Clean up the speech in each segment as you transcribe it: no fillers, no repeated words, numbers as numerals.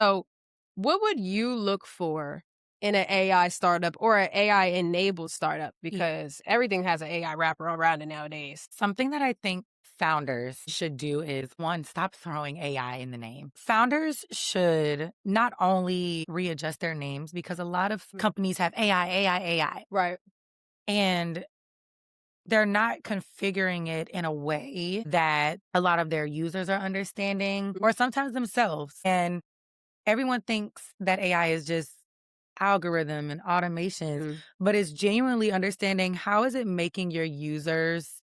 So what would you look for in an AI startup or an AI-enabled startup? Yeah. Because everything has an AI wrapper around it nowadays. Something that I think founders should do is one, stop throwing AI in the name. Founders should not only readjust their names because a lot of companies have AI, AI, AI, Right. and they're not configuring it in a way that a lot of their users are understanding or sometimes themselves. And everyone thinks that AI is just algorithm and automations, Mm. but it's genuinely understanding how is it making your users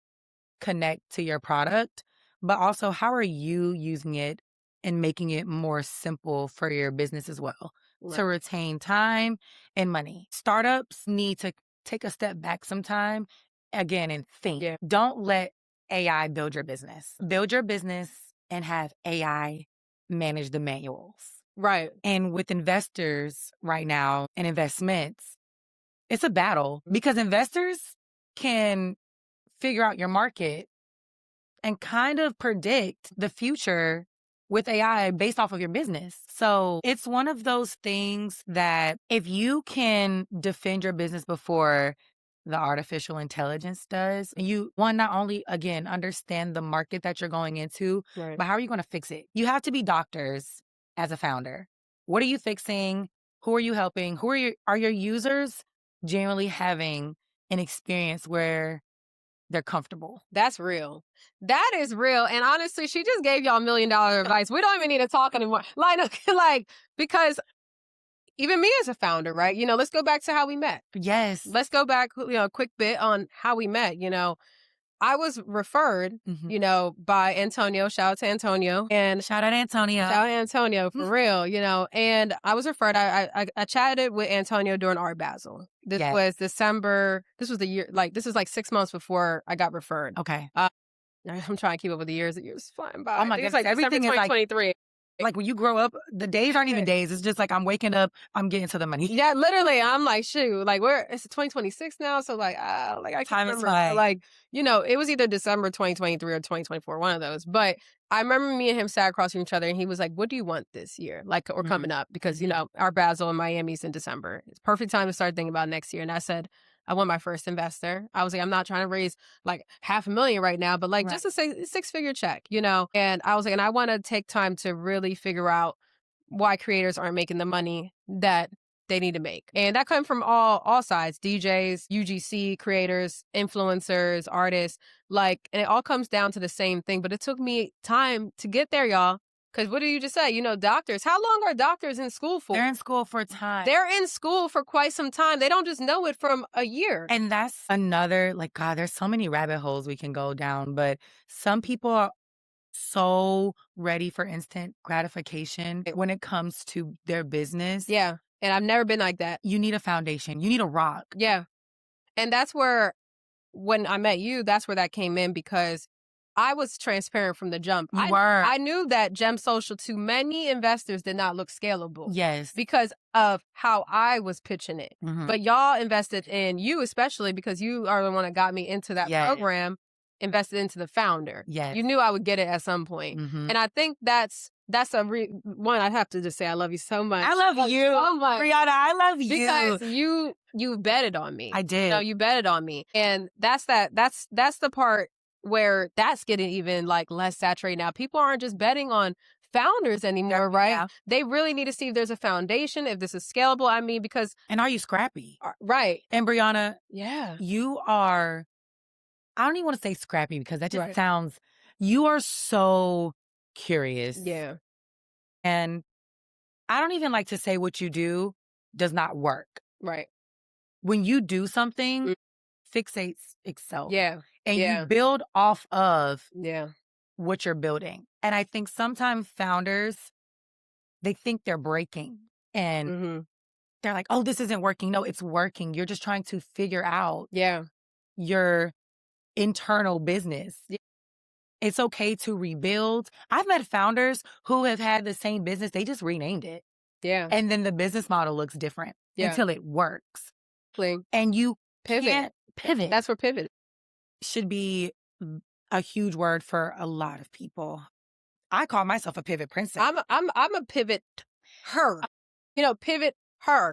connect to your product, but also how are you using it and making it more simple for your business as well Right. to retain time and money. Startups need to take a step back sometime again and think. Yeah. Don't let AI build your business. Build your business and have AI manage the manuals. Right. And with investors right now and investments, it's a battle because investors can figure out your market and kind of predict the future with AI based off of your business. So it's one of those things that if you can defend your business before the artificial intelligence does, and you, one, not only, again, understand the market that you're going into, Right. but how are you going to fix it? You have to be doctors as a founder. What are you fixing? Who are you helping? Are your users generally having an experience where they're comfortable? That's real. That is real. And honestly, she just gave y'all $1 million advice. We don't even need to talk anymore. Like, because even me as a founder, right? Let's go back to how we met. Yes. Let's go back, a quick bit on how we met. I was referred, by Antonio. Shout out to Antonio. And Shout out Antonio. shout out Antonio for real, and I was referred. I chatted with Antonio during Art Basel. This Yes. was December. This was the year, this is like 6 months before I got referred. Okay. I'm trying to keep up with the years. The years flying by. Oh my I think it's goodness. like December Everything is like 2023. when you grow up, the days aren't even days. It's just like I'm waking up, I'm getting to the money. Yeah, literally. I'm like, shoot, like it's 2026 now. So I can't Time is remember. flying. It was either December 2023 or 2024, one of those. But I remember me and him sat across from each other and he was like, what do you want this year? Like, or coming up? Because, our Basel in Miami's in December. It's perfect time to start thinking about next year. And I said, I want my first investor. I was like, I'm not trying to raise like $500,000 right now, but like just a six-figure check, And I was like, and I want to take time to really figure out why creators aren't making the money that they need to make. And that comes from all sides, DJs, UGC creators, influencers, artists, and it all comes down to the same thing. But it took me time to get there, y'all. Because what did you just say? Doctors, how long are doctors in school for? They're in school for time. They're in school for quite some time. They don't just know it from a year. And that's another, like, God, there's so many rabbit holes we can go down, but some people are so ready for instant gratification when it comes to their business. Yeah. And I've never been like that. You need a foundation. You need a rock. Yeah. And that's where, when I met you, that's where that came in because I was transparent from the jump. You were. I knew that Gem Social to many investors did not look scalable. Yes. Because of how I was pitching it. Mhm. But y'all invested in you, especially because you are the one that got me into that program, invested into the founder. Yes. You knew I would get it at some point. Mhm. And I think that's one. I have to just say I love you so much. I love you. So much. Brianna, I love you. Because you betted on me. I did. You betted on me. And that's the part where that's getting even like less saturated now. People aren't just betting on founders anymore, right? Yeah. They really need to see if there's a foundation, if this is scalable. I mean, because And are you scrappy? Right. And Brianna, Yeah. you are, I don't even want to say scrappy because that just Right. sounds, you are so curious. Yeah. And I don't even like to say what you do does not work. Right. When you do something, fixates itself. Yeah. And you build off of Yeah. what you're building. And I think sometimes founders, they think they're breaking and they're like, oh, this isn't working. No, it's working. You're just trying to figure out your internal business. Yeah. It's okay to rebuild. I've met founders who have had the same business. They just renamed it. Yeah. And then the business model looks different until it works. Clean. And you Pivot. can't pivot. That's where pivot should be a huge word for a lot of people. I call myself a pivot princess. I'm a pivot her, pivot her.